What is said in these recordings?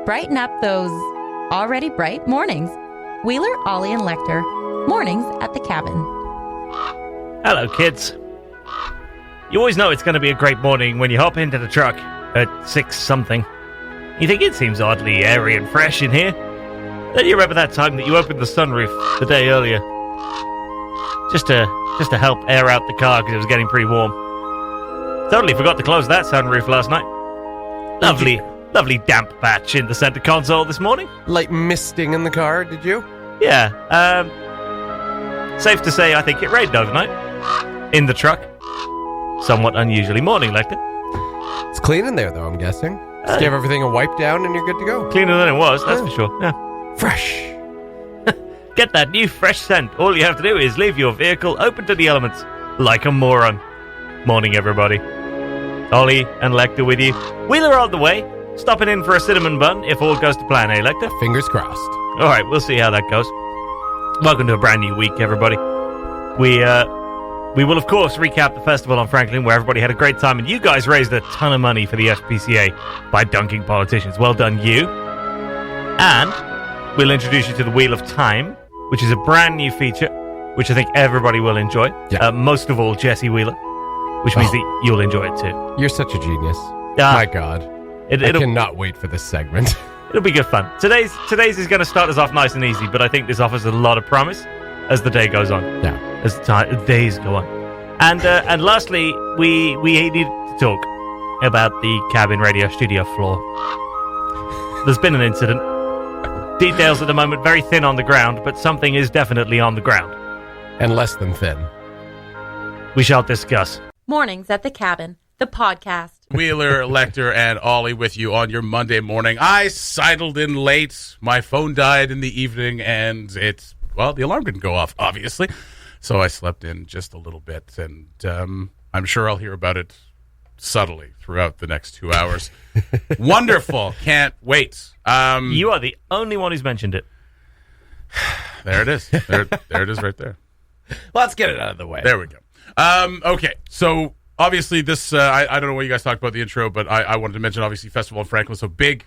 Brighten up those already bright mornings. Wheeler, Ollie, and Lecter. Mornings at the cabin. Hello, kids. You always know it's going to be a great morning when you hop into the truck at 6-something. You think it seems oddly airy and fresh in here. Then you remember that time that you opened the sunroof the day earlier. Just to help air out the car because it was getting pretty warm. Totally forgot to close that sunroof last night. Lovely damp patch in the center console this morning. Light misting in the car, did you? Yeah. Safe to say I think it rained overnight. In the truck. Somewhat unusually morning, Lecter. It's clean in there, though, I'm guessing. Just give everything a wipe down and you're good to go. Cleaner than it was, that's for sure. Yeah. Fresh. Get that new fresh scent. All you have to do is leave your vehicle open to the elements. Like a moron. Morning, everybody. Ollie and Lecter with you. Wheeler on the way. Stopping in for a cinnamon bun if all goes to plan, eh, Lecter? Fingers crossed. All right, we'll see how that goes. Welcome to a brand new week, everybody. We will, of course, recap the festival on Franklin, where everybody had a great time, and you guys raised a ton of money for the SPCA by dunking politicians. Well done, you. And we'll introduce you to the Wheel of Time, which is a brand new feature, which I think everybody will enjoy. Yeah. Most of all, Jesse Wheeler, which means that you'll enjoy it too. You're such a genius. My God. I cannot wait for this segment. It'll be good fun. Today's is going to start us off nice and easy, but I think this offers a lot of promise as the day goes on. Yeah. As the days go on. And lastly, we needed to talk about the cabin radio studio floor. There's been an incident. Details at the moment very thin on the ground, but something is definitely on the ground. And less than thin. We shall discuss. Mornings at the cabin, the podcast. Wheeler, Lecter, and Ollie with you on your Monday morning. I sidled in late. My phone died in the evening, and the alarm didn't go off, obviously. So I slept in just a little bit, and I'm sure I'll hear about it subtly throughout the next 2 hours. Wonderful. Can't wait. You are the only one who's mentioned it. There it is. There it is right there. Let's get it out of the way. There we go. Okay, so obviously this, I don't know what you guys talked about the intro, but I wanted to mention, obviously, Festival in Franklin. So big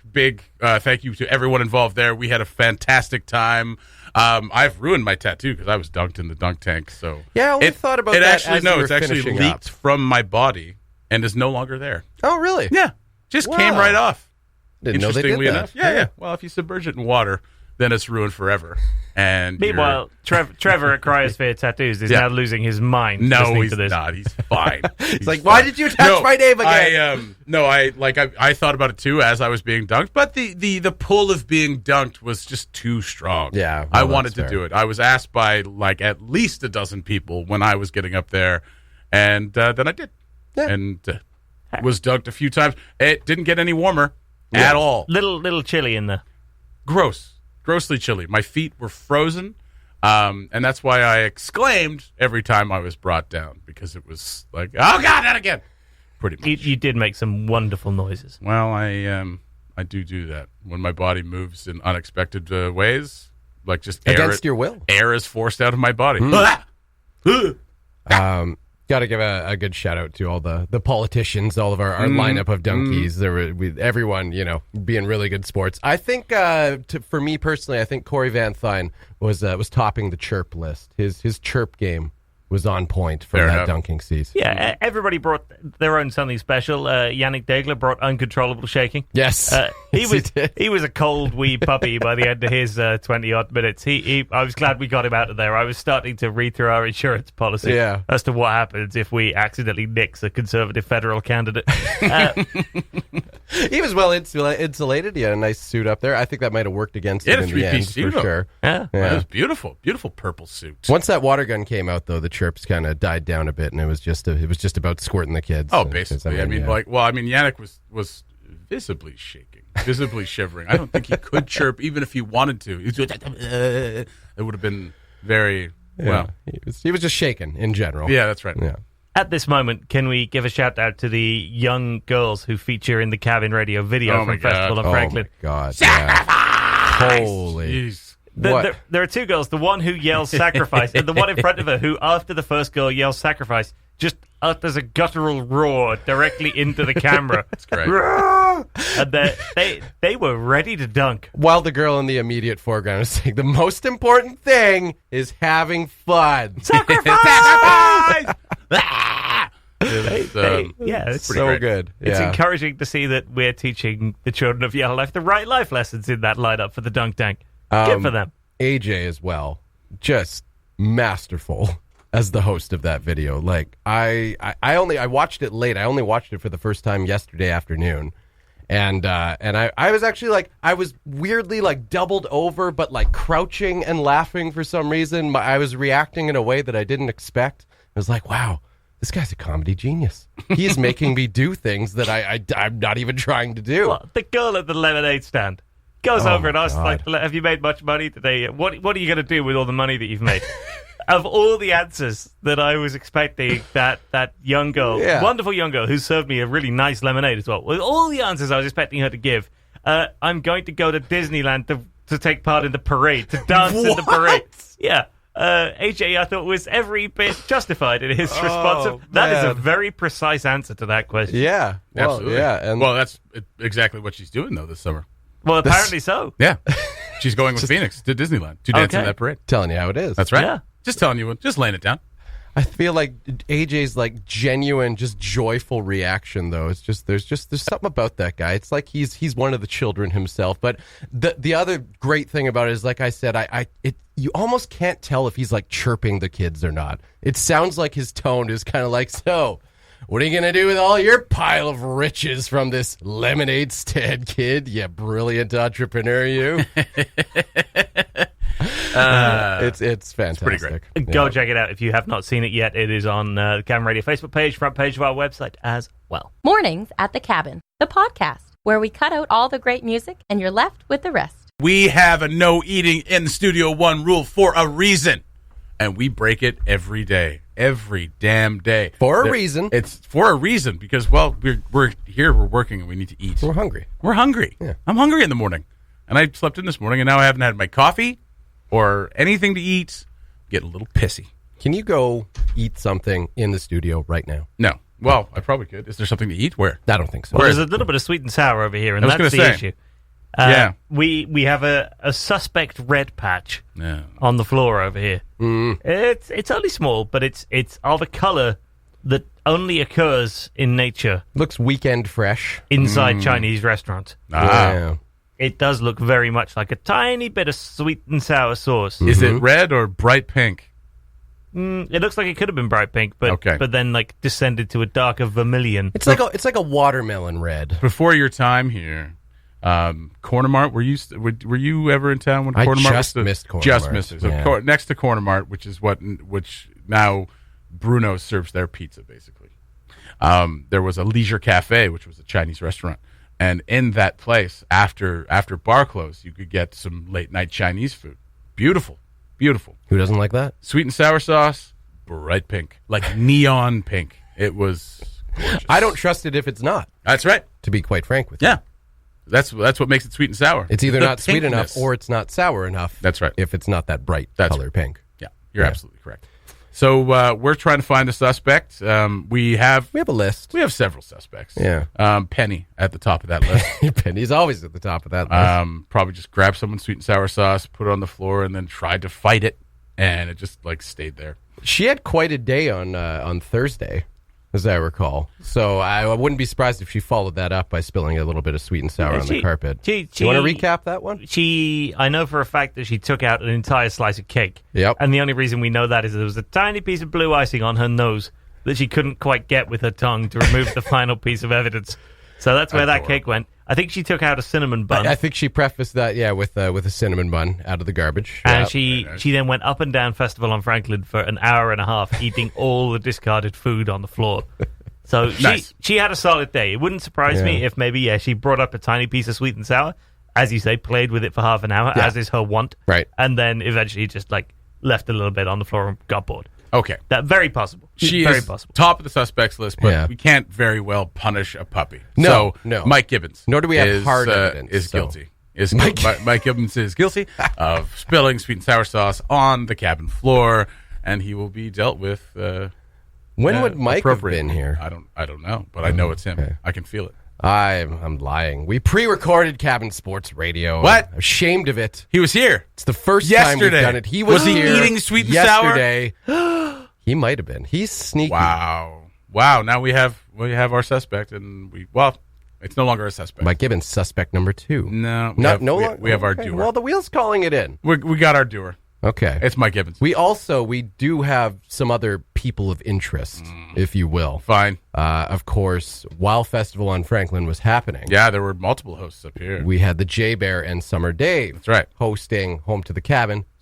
thank you to everyone involved there. We had a fantastic time. I've ruined my tattoo because I was dunked in the dunk tank. So yeah, I thought about that. It's actually leaked from my body and is no longer there. Oh, really? Yeah, just came right off. Didn't know they did that. Enough. Yeah. Well, if you submerge it in water, then it's ruined forever. And meanwhile, Trevor at Cryosphere Tattoos is now losing his mind. No, he's not. He's fine. He's like, why did you attach my name again? I thought about it too as I was being dunked, but the pull of being dunked was just too strong. Yeah, I wanted to do it. I was asked by at least a dozen people when I was getting up there, and then I did, and was dunked a few times. It didn't get any warmer at all. Little chilly in there. Grossly chilly. My feet were frozen, and that's why I exclaimed every time I was brought down, because it was like, oh God, not again. Pretty much. You did make some wonderful noises. Well, I do that when my body moves in unexpected ways, like just against your will. Air is forced out of my body. Got to give a good shout out to all the politicians, all of our lineup of donkeys. There were everyone, being really good sports. I think for me personally, I think Corey Van Thyn was topping the chirp list. His chirp game was on point for that dunking season. Yeah, everybody brought their own something special. Yannick Degler brought uncontrollable shaking. Yes, he was a cold wee puppy by the end of his 20-odd minutes. I was glad we got him out of there. I was starting to read through our insurance policy as to what happens if we accidentally nix a Conservative federal candidate. He was well insulated. He had a nice suit up there. I think that might have worked against him in the end, for sure. Yeah. It was beautiful. Beautiful purple suit. Once that water gun came out, though, the chirps kind of died down a bit, and it was just about squirting the kids. Oh, basically. Yannick was visibly shaking, visibly shivering. I don't think he could chirp even if he wanted to. It would have been very well. He was just shaking in general. Yeah, that's right. Yeah. At this moment, can we give a shout out to the young girls who feature in the cabin radio video from Festival of Franklin? Oh my God! Sacrifice! Holy. There are two girls. The one who yells sacrifice, and the one in front of her who, after the first girl yells sacrifice, just utters a guttural roar directly into the camera. That's great. And they were ready to dunk. While the girl in the immediate foreground is saying, the most important thing is having fun. Sacrifice! It's So great. good. It's Yeah. encouraging to see that we're teaching the children of Yellowknife the right life lessons in that lineup for the dunk tank. Good for them. AJ as well, just masterful as the host of that video. Like I watched it late. I only watched it for the first time yesterday afternoon, and I was actually like, I was weirdly like doubled over, but like crouching and laughing for some reason. I was reacting in a way that I didn't expect. I was like, wow, this guy's a comedy genius. He is making me do things that I'm not even trying to do. Well, the girl at the lemonade stand goes Oh, over and asks, like, have you made much money today? What are you going to do with all the money that you've made? Of all the answers that I was expecting, that young girl, wonderful young girl who served me a really nice lemonade as well, with all the answers I was expecting her to give, I'm going to go to Disneyland to take part in the parade, to dance in the parade. Yeah. AJ, I thought, was every bit justified in his response. That is a very precise answer to that question. Yeah, well, Absolutely. yeah, and Well, that's exactly what she's doing, though, this summer. Well, apparently so. Yeah. She's going with Phoenix to Disneyland to dance in Okay. that parade. telling you how it is. That's right. Yeah. Just telling you, just laying it down. I feel like AJ's like genuine, just joyful reaction though. It's just there's something about that guy. It's like he's one of the children himself. But the other great thing about it is, like I said, you almost can't tell if he's like chirping the kids or not. It sounds like his tone is kind of like, so what are you gonna do with all your pile of riches from this lemonade stand, kid? You brilliant entrepreneur, you. It's fantastic. pretty great. Go check it out if you have not seen it yet. It is on the Cabin Radio Facebook page, front page of our website as well. Mornings at the Cabin, the podcast, where we cut out all the great music and you're left with the rest. We have a no eating in Studio One rule for a reason, and we break it every day, every damn day. For a reason. It's for a reason because, well, we're here, we're working, and we need to eat. We're hungry. We're hungry. Yeah. I'm hungry in the morning, and I slept in this morning, and now I haven't had my coffee or anything to eat. Get a little pissy. Can you go eat something in the studio right now? No. Well, I probably could. Is there something to eat? Where? I don't think so. Well, there's a little bit of sweet and sour over here, and I was that's the gonna say. issue. Yeah. We have a suspect red patch Yeah. on the floor over here. It's only small, but it's of a color that only occurs in nature Looks weekend fresh. inside Chinese restaurants. Yeah. It does look very much like a tiny bit of sweet and sour sauce. Is it red or bright pink? It looks like it could have been bright pink, but Okay. but then like descended to a darker vermilion. It's like a watermelon red. Before your time here, Corner Mart. Were you ever in town when I Corner Mart? just was missed Corner Just Mart. missed it. So Yeah. next to Corner Mart, which now Bruno serves their pizza basically. There was a leisure cafe, which was a Chinese restaurant, and in that place, after bar close, you could get some late night Chinese food. Beautiful, beautiful. Who doesn't like that? Sweet and sour sauce, bright pink, like neon pink. It was gorgeous. I don't trust it if it's not, That's right. to be quite frank with you. Yeah, that's what makes it sweet and sour. It's either The not sweet enough pinkness. or it's not sour enough. That's right. If it's not that bright That's color pink. Yeah, you're absolutely correct. So we're trying to find a suspect. We have We have a list. several suspects. Yeah. Penny at the top of that list. Penny's always at the top of that list. Probably just grabbed someone's sweet and sour sauce, put it on the floor, and then tried to fight it, and it just like stayed there. She had quite a day on Thursday, as I recall. So I wouldn't be surprised if she followed that up by spilling a little bit of sweet and sour on the carpet. Do you want to recap that one? I know for a fact that she took out an entire slice of cake. Yep. And the only reason we know that is there was a tiny piece of blue icing on her nose that she couldn't quite get with her tongue to remove the final piece of evidence. So that's where that cake went. I think she took out a cinnamon bun. I think she prefaced that, with a cinnamon bun out of the garbage. And Yep. she then went up and down Festival on Franklin for an hour and a half, eating all the discarded food on the floor. So Nice. she had a solid day. It wouldn't surprise me if maybe, she brought up a tiny piece of sweet and sour, as you say, played with it for half an hour, as is her wont. Right. And then eventually just left a little bit on the floor and got bored. Okay. That very possible. She very is possible. top of the suspects list, but Yeah. we can't very well punish a puppy. No, so no. Mike Gibbons. Nor do we have hard evidence, Is so. guilty. Mike Gibbons is guilty of spilling sweet and sour sauce on the cabin floor, and he will be dealt with. When would Mike have appropriately. been here? I don't know, but I know it's him. Okay. I can feel it. I'm lying. We pre-recorded Cabin Sports Radio. What? I'm ashamed of it. He was here. It's the first time we've Yesterday. done it. He Was he here eating sweet and sour? yesterday. He might have been. He's sneaky. Wow. Now we have our suspect, and it's no longer a suspect. Mike Gibbons, suspect number 2. No, we have our doer. Well, the wheel's calling it in. We got our doer. Okay. It's Mike Gibbons. We do have some other people of interest, if you will. Fine. Of course, while Festival on Franklin was happening, Yeah, there were multiple hosts up here. we had the J Bear and Summer Dave. That's right. Hosting Home to the Cabin /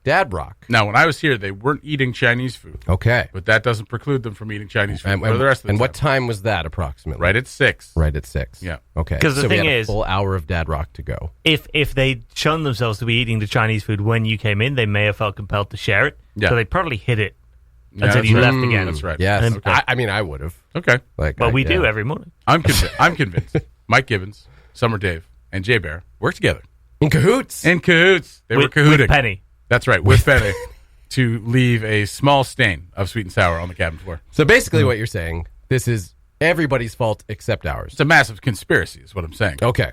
Dad Rock. Now, when I was here, they weren't eating Chinese food, Okay. but that doesn't preclude them from eating Chinese food And, for the rest of the time. what time was that approximately? Right at 6. Right at 6. Yeah. Okay. 'Cause the so thing we had is- a full hour of Dad Rock to go. If they'd shown themselves to be eating the Chinese food when you came in, they may have felt compelled to share it. Yeah. So they probably hid it Yeah, until that's you right. left again. That's right. Yes. Okay. I mean, I would have. Okay. But we do every morning. I'm convinced. Mike Gibbons, Summer Dave, and Jay Bear work together In cahoots. in cahoots. They were With cahooting. Penny. That's right, with Penny, to leave a small stain of sweet and sour on the cabin floor. So basically what you're saying, this is everybody's fault except ours. It's a massive conspiracy, is what I'm saying. Okay.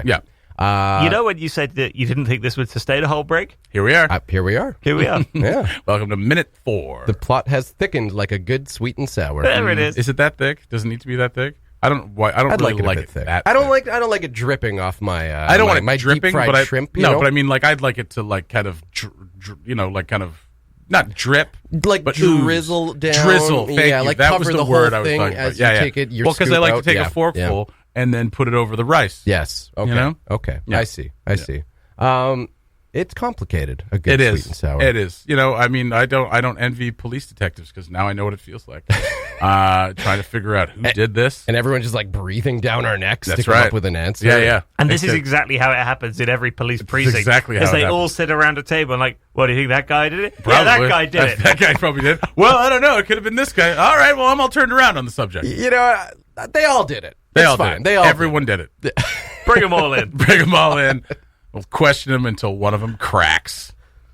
Yeah. You know when you said that you didn't think this would sustain a whole break? Here we are. Here we are. Here we are. Yeah. Welcome to minute 4. The plot has thickened like a good sweet and sour. There it is. Is it that thick? Does it need to be that thick? I don't I'd really like it like a it bit thick. that I don't thick. like it dripping off my. I don't want it my dripping, deep-fried but shrimp. but I mean, like I'd like it to like kind of, like kind of not drip, like but drizzle ooze. down. Drizzle. Thank yeah, you. like that cover was the the word whole I was thing talking about. as you take it. Your Well, because I scoop like out. to take Yeah, a forkful and then put it over the rice. Yes. Okay. You know? Okay. Yeah. I see. I see. It's complicated. A good It sweet is. and sour. It is. I mean, I don't envy police detectives because now I know what it feels like. Trying to figure out who did this. And everyone's just like breathing down our necks That's to come right. up with an answer. Yeah. And this is exactly how it happens in every police precinct. exactly how As it they all happens. sit around a table and like, what, do you think that guy did it? Yeah, that Probably. guy did it. That guy probably did. Well, I don't know. It could have been this guy. All right. Well, I'm all turned around on the subject. You know, they all did it. They It's all fine. did. They all. Everyone did it. Bring them all in. Bring them all in. We'll question them until one of them cracks.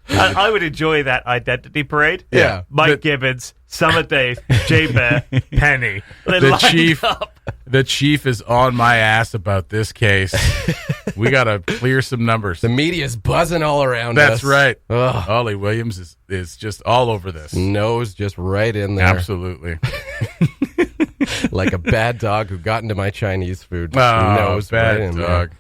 I would enjoy that identity parade. Yeah. Mike Gibbons, Summer Dave, Jay Bear, Penny. They The lined chief, up. the chief is on my ass about this case. We got to clear some numbers. The media's buzzing all around us. That's right. Ugh. Ollie Williams is just all over this. Nose just right in there. Absolutely. Like a bad dog who got into my Chinese food. Oh, Nose bad right in there. dog.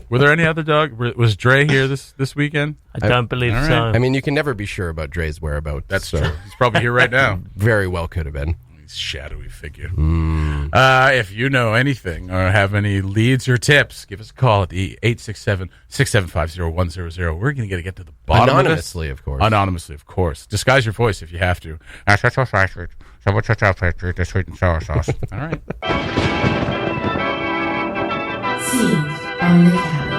Were there any other dog? Was Dre here this weekend? I don't believe all right. so. I mean, you can never be sure about Dre's whereabouts. That's so true. He's probably here right now. Very well could have been. He's shadowy figure. If you know anything or have any leads or tips, give us a call at the 867-675-0100. We're going to get to the bottom Anonymously, of this. of course. Anonymously, of course. Disguise your voice if you have to. The sweet and sour sauce. All right. Scenes on the cabin.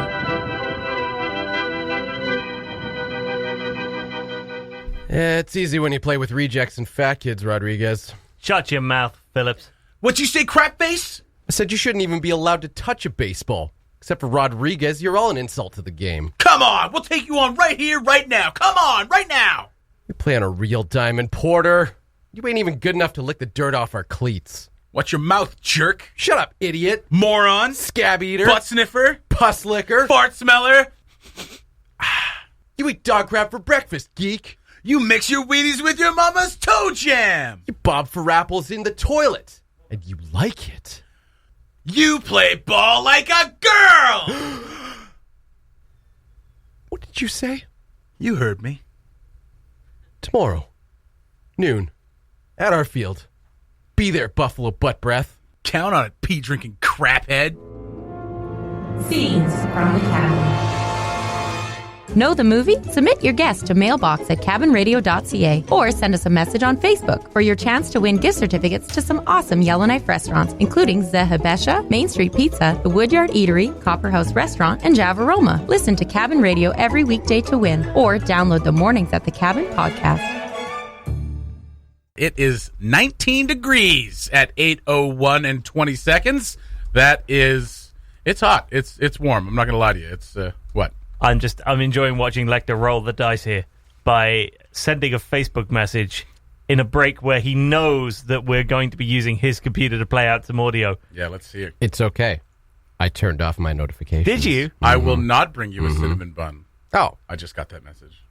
It's easy when you play with rejects and fat kids, Rodriguez. Shut your mouth, Phillips. What'd you say, crap face? I said you shouldn't even be allowed to touch a baseball. Except for Rodriguez, you're all an insult to the game. Come on, we'll take you on right here, right now. Come on, right now. You play on a real diamond, Porter. You ain't even good enough to lick the dirt off our cleats. Watch your mouth, jerk. Shut up, idiot. Moron. Scab eater. Butt sniffer. Puss licker. Fart smeller. You eat dog crap for breakfast, geek. You mix your Wheaties with your mama's toe jam. You bob for apples in the toilet. And you like it. You play ball like a girl. What did you say? You heard me. Tomorrow. Noon. At our field. Be there, Buffalo Butt Breath. Count on it, pee-drinking craphead. Scenes from the cabin. Know the movie? Submit your guest to mailbox at cabinradio.ca or send us a message on Facebook for your chance to win gift certificates to some awesome Yellowknife restaurants, including Zehabesha, Main Street Pizza, the Woodyard Eatery, Copper House Restaurant, and Javaroma. Listen to Cabin Radio every weekday to win or download the Mornings at the Cabin podcast. It is 19 degrees at 8:01 and 20 seconds. That is, it's hot. It's warm. I'm not going to lie to you. It's, what? I'm enjoying watching Lecter roll the dice here by sending a Facebook message in a break where he knows that we're going to be using his computer to play out some audio. Yeah, let's see it. It's okay. I turned off my notifications. Did you? I will not bring you a cinnamon bun. Oh. I just got that message.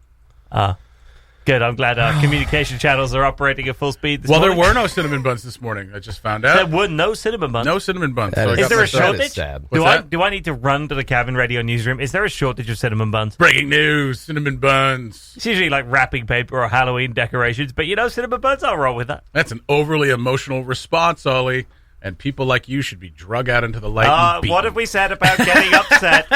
Good. I'm glad our communication channels are operating at full speed this morning. There were no cinnamon buns this morning. I just found out. There were no cinnamon buns. No cinnamon buns. That So I is- got Is there my a That is shortage? sad. What's Do I need to run to the Cabin Radio newsroom? Is there a shortage of cinnamon buns? breaking news? Cinnamon buns. It's usually like wrapping paper or Halloween decorations, but cinnamon buns, I'll roll with that. That's an overly emotional response, Ollie. And people like you should be drug out into the light. And beaten. What have we said about getting upset?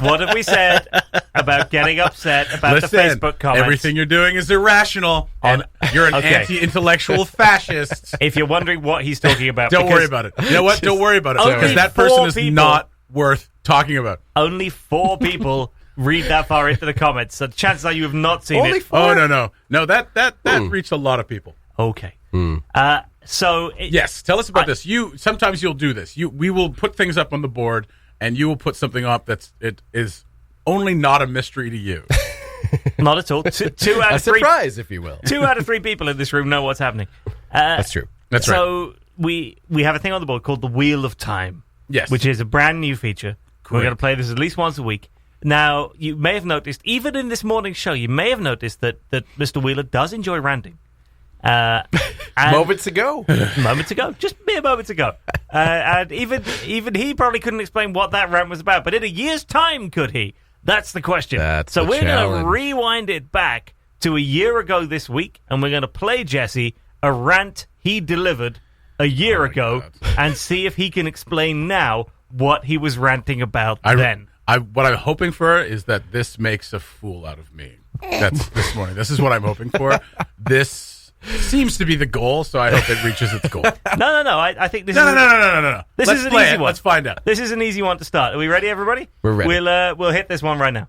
What have we said about getting upset about the Facebook comments? Everything you're doing is irrational, and you're an Okay. anti-intellectual fascist. If you're wondering what he's talking about, Don't because worry about it. You know what? Don't worry about it. Only Because that 4 person is people- not worth talking about. Only 4 people read that far into the comments, so chances are you have not seen Only it. 4? Oh, no. That reached a lot of people. Okay. Yes, tell us about this. Sometimes you'll do this. We will put things up on the board, and you will put something up it is only not a mystery to you. Not at all. Two out A of 3. surprise, if you will. 2 out of 3 people in this room know what's happening. That's true. That's right. So we have a thing on the board called the Wheel of Time. Yes. Which is a brand new feature. We're Correct. going to play this at least once a week. Now, you may have noticed, even in this morning's show, you may have noticed that Mr. Wheeler does enjoy ranting. And Moments ago. moments ago, just mere moments ago, and even he probably couldn't explain what that rant was about. But in a year's time, could he? That's the question. That's so the we're going to challenge. rewind it back to a year ago this week, and we're going to play Jesse a rant he delivered a year ago, and see if he can explain now what he was ranting about then. What I'm hoping for is that this makes a fool out of me. That's this morning. This is what I'm hoping for. This seems to be the goal, so I hope it reaches its goal. No. I think this is No. This Let's is an play easy it. one. Let's find out. This is an easy one to start. Are we ready, everybody? We're ready. We'll hit this one right now.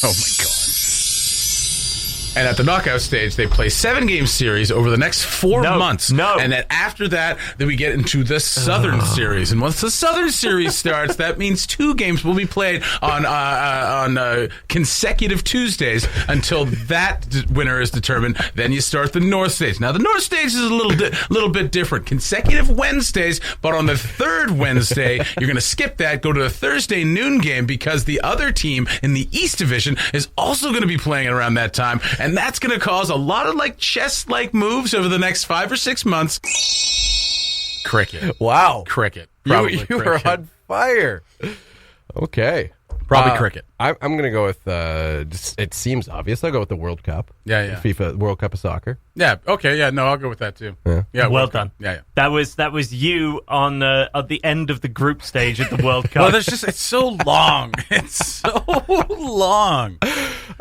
Oh my god. And at the knockout stage, they play 7-game series over the next 4 months. No. And then after that, then we get into the Southern Series. And once the Southern Series starts, that means 2 games will be played on consecutive Tuesdays until that winner is determined. Then you start the North Stage. Now, the North Stage is a little bit different. Consecutive Wednesdays, but on the 3rd Wednesday, you're going to skip that, go to the Thursday noon game because the other team in the East Division is also going to be playing around that time. And that's going to cause a lot of chess-like moves over the next 5 or 6 months. Cricket. Wow. Cricket. You Probably were cricket. on fire. Okay. Probably cricket. I'm going to go with, it seems obvious. I'll go with the World Cup. Yeah. FIFA World Cup of Soccer. Yeah, okay, yeah, no, I'll go with that too. Yeah, Well World done. Cup. Yeah. That was you on at the end of the group stage at the World Cup. Well, it's so long. It's so long.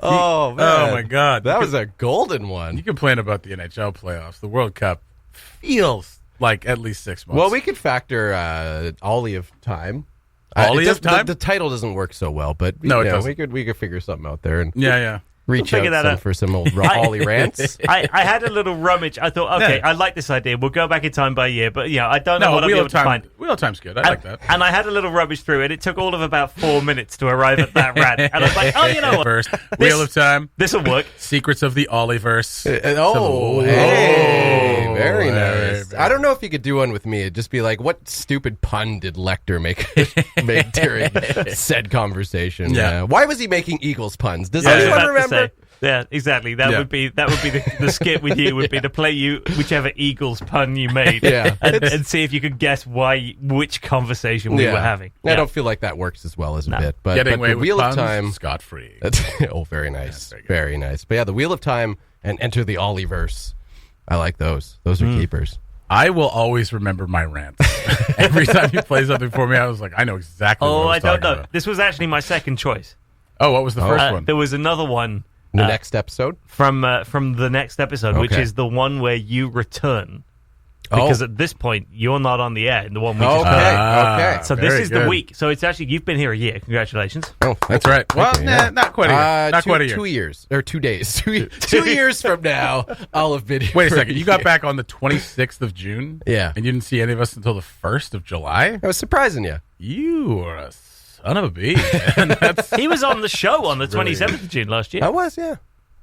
Oh, man. Oh, my God. That was a golden one. You complain about the NHL playoffs. The World Cup feels like at least 6 months. Well, we could factor Ollie of time. Ollie of time? The title doesn't work so well, but No, it doesn't. we could figure something out there and Yeah. reach We'll figure out that out. for some old Ollie rants. I had a little rummage. I thought, okay, Yeah. I like this idea. We'll go back in time by year, but I don't know No, what I'll be Wheel able of to find. Time. Wheel of Time's good. I like that. And I had a little rummage through it. It took all of about 4 minutes to arrive at that rant. And I was like, oh, you know what? First, Wheel of Time. This will work. Secrets of the Ollieverse. Oh, hey, Oh, very very, nice. very I don't know if you could do one with me. It'd just be like, what stupid pun did Lecter make during said conversation? Yeah. Why was he making Eagles puns? Does I was anyone about to remember? say. Yeah, exactly. That Yeah. would be the skit with you would be to play you whichever Eagles pun you made, Yeah. and see if you could guess which conversation we were having. I don't feel like that works as well as a No. bit. But Getting the away with Wheel puns, of Time, scot-free. that's very nice, very good. very nice. But yeah, the Wheel of Time and Enter the Ollieverse. I like those. Those are keepers. I will always remember my rants. Every time you play something for me, I was like, I know exactly what Oh, I I was don't talking know. about. This was actually my second choice. Oh, what was the first one? There was another one The next episode. from the next episode, which Okay. is the one where you return. Because at this point, you're not on the air in the one we just Okay, heard. okay. So this very is the good. week. So it's actually, you've been here a year. Congratulations. Oh, That's right. Well, Okay, yeah. not quite a year. Not quite a year. 2 years or 2 days. 2 years from now, I'll have been here. Wait a for second. You got year. back on the 26th of June? Yeah. And you didn't see any of us until the 1st of July? I was surprising you. You are a son of a bee. Man. That's He was on the show on the 27th of June last year. I was, yeah.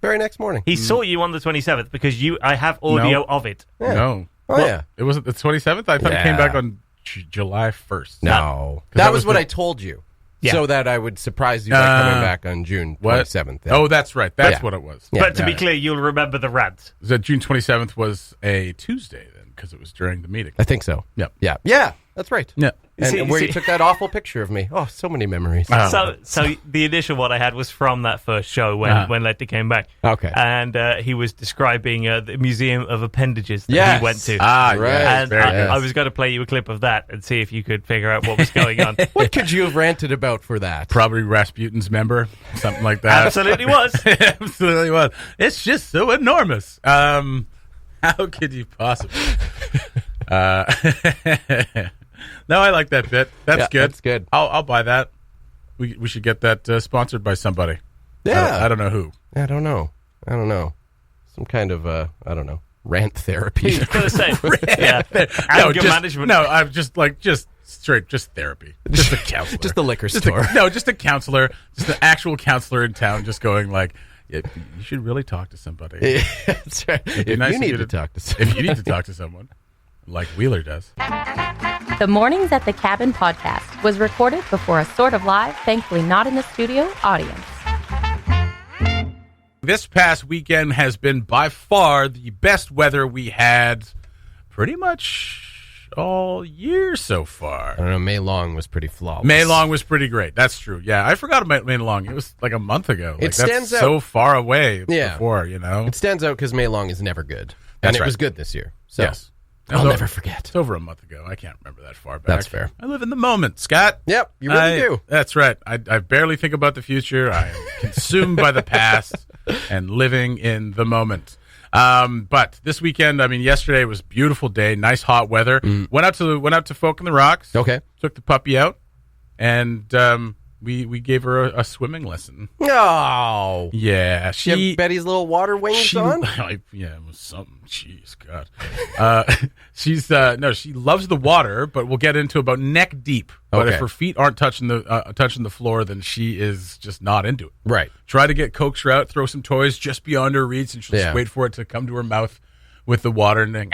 Very next morning. He saw you on the 27th because I have audio of it. Yeah. No. Oh, yeah. It wasn't the 27th? I thought it came back on July 1st. No. 'Cause That was what I told you. Yeah. So that I would surprise you by coming back on June 27th. What? Oh, that's right. That's what it was. Yeah. But to be clear, you'll remember the rant. So June 27th was a Tuesday then, because it was during the meeting. I think so. Yep. Yeah. Yeah, that's right. Yeah. And where you took that awful picture of me. Oh, so many memories. So the initial one I had was from that first show when Letty came back. Okay. And he was describing the Museum of Appendages that he went to. Right. And very good. I was going to play you a clip of that and see if you could figure out what was going on. What could you have ranted about for that? Probably Rasputin's member, something like that. Absolutely was. Absolutely was. It's just so enormous. How could you possibly? No, I like that bit. That's good. That's good. I'll buy that. We should get that sponsored by somebody. Yeah. I don't know who. I don't know. Some kind of, I don't know, rant therapy. I was going to say, yeah. Anger management. No, I'm just therapy. Just a counselor. Just the liquor store. Just a counselor. Just an actual counselor in town just going like, yeah, you should really talk to somebody. Yeah, that's right. If Nice you of need you to talk to someone. If you need to talk to someone, like Wheeler does. The Mornings at the Cabin podcast was recorded before a sort of live, thankfully not in the studio, audience. This past weekend has been by far the best weather we had pretty much all year so far. I don't know, May Long was pretty flawless. May Long was pretty great. That's true. Yeah, I forgot about May Long. It was like a month ago. It stands that's so out. far away Yeah. before, you know? It stands out because May Long is never good. That's and it right. was good this year. So Yes. I'll never forget. It's over a month ago. I can't remember that far back. That's fair. I live in the moment, Scott. Yep, you really do. That's right. I barely think about the future. I am consumed by the past and living in the moment. But this weekend, I mean, yesterday was a beautiful day, nice hot weather. Went out to Folk in the Rocks. Okay. Took the puppy out, and we gave her a swimming lesson. Oh. Yeah, You have Betty's little water wings on? Yeah, it was something. Jeez, God. She loves the water, but we'll get into about neck deep. But Okay. if her feet aren't touching the floor, then she is just not into it. Right. Try to coax her out, throw some toys just beyond her reach, and she'll just wait for it to come to her mouth with the water, and then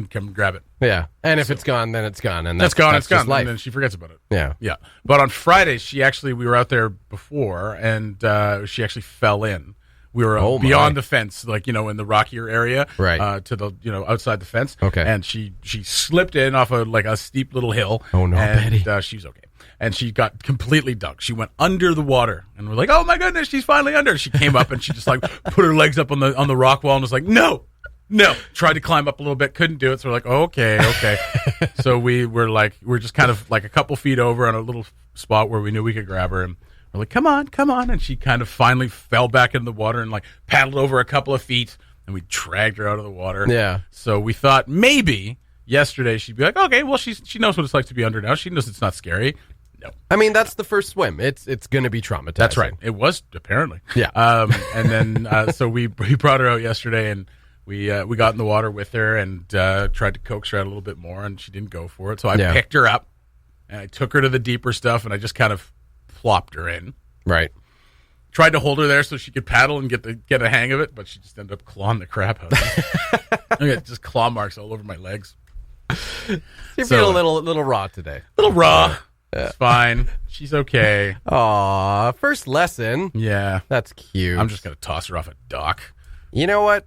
come and grab it. Yeah. And if it's gone, then it's gone. And It's gone. It's just gone. life. And then she forgets about it. Yeah. Yeah. But on Friday, we were out there before, and she actually fell in. We were Oh, my. beyond the fence, like, in the rockier area, Right. to the, outside the fence. Okay. And she slipped in off a steep little hill. Oh, no, and, Betty. she was okay. And she got completely dunked. She went under the water, and we're like, "Oh my goodness, she's finally under." She came up and she just like put her legs up on the rock wall and was like, "No." Tried to climb up a little bit, couldn't do it. So we're like, okay. So we're just kind of like a couple feet over on a little spot where we knew we could grab her, and we're like, come on. And she kind of finally fell back in the water and like paddled over a couple of feet, and we dragged her out of the water. Yeah. So we thought maybe yesterday she'd be like, okay, well, she knows what it's like to be under now. She knows it's not scary. No. I mean, that's the first swim. It's going to be traumatizing. That's right. It was, apparently. Yeah. And then so we brought her out yesterday, and we got in the water with her and tried to coax her out a little bit more, and she didn't go for it. So I picked her up, and I took her to the deeper stuff, and I just kind of plopped her in. Right. Tried to hold her there so she could paddle and get a hang of it, but she just ended up clawing the crap out of me. I got just claw marks all over my legs. You feel a little raw today. A little raw. It's fine. She's okay. Aw, first lesson. Yeah. That's cute. I'm just going to toss her off a dock. You know what?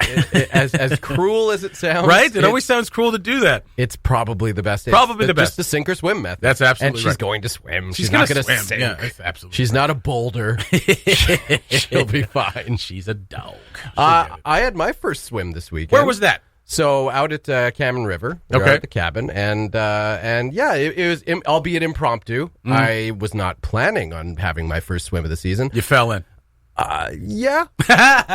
As cruel as it sounds. Right? It always sounds cruel to do that. It's probably the best. Probably the best. Just the sink or swim method. That's absolutely And she's right. going to swim. She's not going to going to swim. sink. Yeah, that's absolutely She's not a boulder. She'll be fine. She's a dog. I had my first swim this weekend. Where was that? So out at Cameron River, we were Okay. at the cabin, and yeah, it was albeit impromptu. I was not planning on having my first swim of the season. You fell in. Yeah,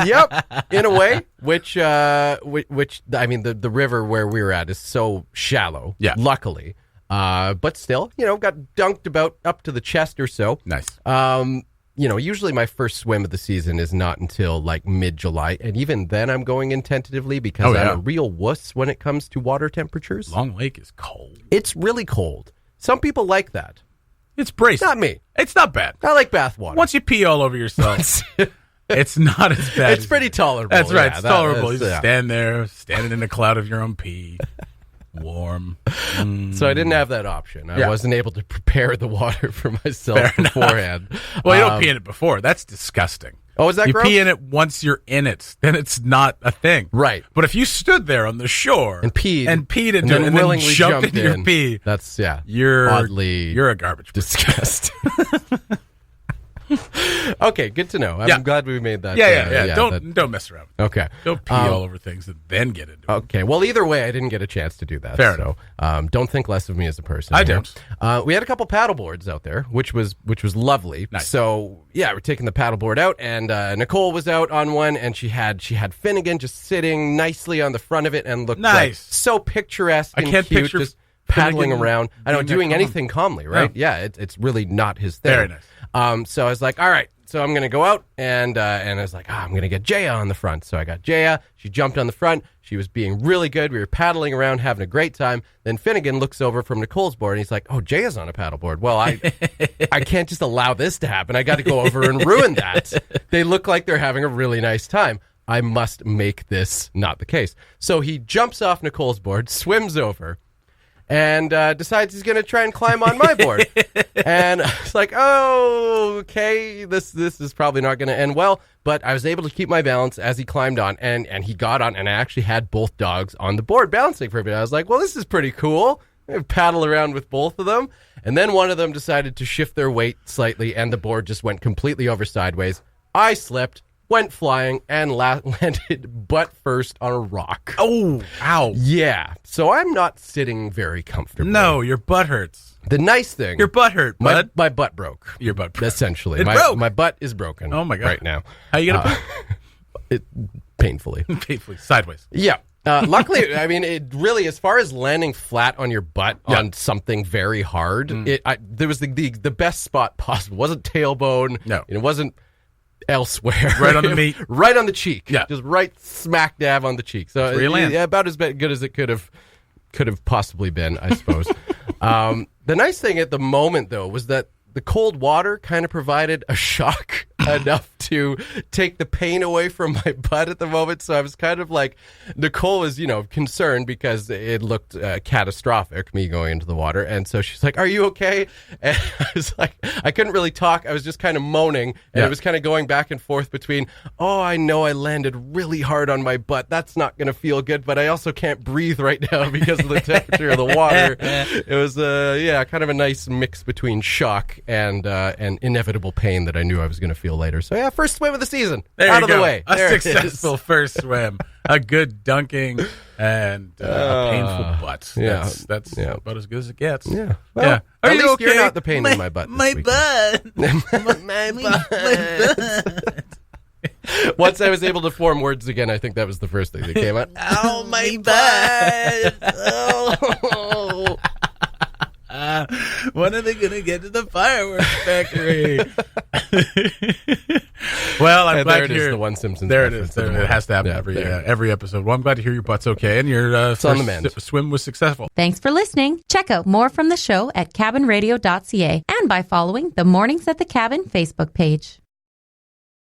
yep, in a way. Which I mean, the river where we were at is so shallow. Yeah. Luckily, but still, got dunked about up to the chest or so. Nice. Usually my first swim of the season is not until like mid-July, and even then I'm going in tentatively because I'm a real wuss when it comes to water temperatures. Long Lake is cold. It's really cold. Some people like that. It's bracing. Not me. It's not bad. I like bath water. Once you pee all over yourself, It's not as bad. It's pretty tolerable. That's right. Yeah, It's tolerable. You that's- just stand there, standing in a cloud of your own pee. Warm. So I didn't have that option. I Yeah. wasn't able to prepare the water for myself Fair beforehand. Well, you don't pee in it before. That's disgusting. Oh, is that you gross? pee in it once you're in it, then it's not a thing. Right. But if you stood there on the shore And peed. into and it then and willingly then jumped jumped in your in. pee, That's, yeah. you're oddly a garbage person. disgusting. Okay, good to know. I'm Yeah. glad we made that. Yeah. Don't mess around. Okay. Don't pee all over things and then get into it. Okay. Well, either way, I didn't get a chance to do that. Fair so, don't think less of me as a person. I here. don't. We had a couple paddle boards out there, which was lovely. Nice. So yeah, we're taking the paddle board out, and Nicole was out on one, and she had Finnegan just sitting nicely on the front of it, and looked Nice. like so picturesque I and can't cute, picture just paddling Finnegan around. I know, being that doing calm. anything calmly, right? No. Yeah, it's really not his thing. Very nice. So I was like, all right. So I'm going to go out, and I was like, I'm going to get Jaya on the front. So I got Jaya. She jumped on the front. She was being really good. We were paddling around, having a great time. Then Finnegan looks over from Nicole's board, and he's like, oh, Jaya's on a paddleboard. Well, I can't just allow this to happen. I got to go over and ruin that. They look like they're having a really nice time. I must make this not the case. So he jumps off Nicole's board, swims over, and decides he's going to try and climb on my board. And I was like, oh, okay, this is probably not going to end well. But I was able to keep my balance as he climbed on, and he got on, and I actually had both dogs on the board balancing for a bit. I was like, well, this is pretty cool. I paddle around with both of them. And then one of them decided to shift their weight slightly, and the board just went completely over sideways. I slipped, went flying, and landed butt first on a rock. Oh, ow. Yeah, so I'm not sitting very comfortably. No, your butt hurts. The nice thing... Your butt hurt, bud. My butt broke. Your butt broke. Essentially. It my, broke. My butt is broken. Oh, my God. Right now. How you going to It painfully. painfully sideways? Yeah. Luckily, I mean, it really, as far as landing flat on your butt on something very hard, there was the best spot possible. It wasn't tailbone. No. It wasn't elsewhere. Right on the meat. Right on the cheek. Yeah. Just right smack dab on the cheek. So where you land. Yeah, about as good as it could have possibly been, I suppose. The nice thing at the moment, though, was that the cold water kind of provided a shock enough to take the pain away from my butt at the moment. So I was kind of like, Nicole was, concerned because it looked catastrophic, me going into the water. And so she's like, are you okay? And I was like, I couldn't really talk. I was just kind of moaning. And it was kind of going back and forth between, oh, I know I landed really hard on my butt. That's not going to feel good. But I also can't breathe right now because of the temperature of the water. It was, kind of a nice mix between shock and inevitable pain that I knew I was going to feel later. So yeah, first swim of the season. There out you of go. the way. A There it is. successful first swim. A good dunking and a painful butt. yeah. That's Yeah. about as good as it gets. Yeah. Well, Yeah. Are at you least okay? you're not the pain in my butt. My butt. my butt. Once I was able to form words again, I think that was the first thing that came out. Oh, my butt. Oh. When are they going to get to the fireworks factory? Well, I'm And glad there it to is, hear the one Simpsons There it reference is. to the There, it morning. has to happen Yeah, every episode. Well, I'm glad to hear your butt's okay and your on first the mend. swim was successful. Thanks for listening. Check out more from the show at cabinradio.ca and by following the Mornings at the Cabin Facebook page.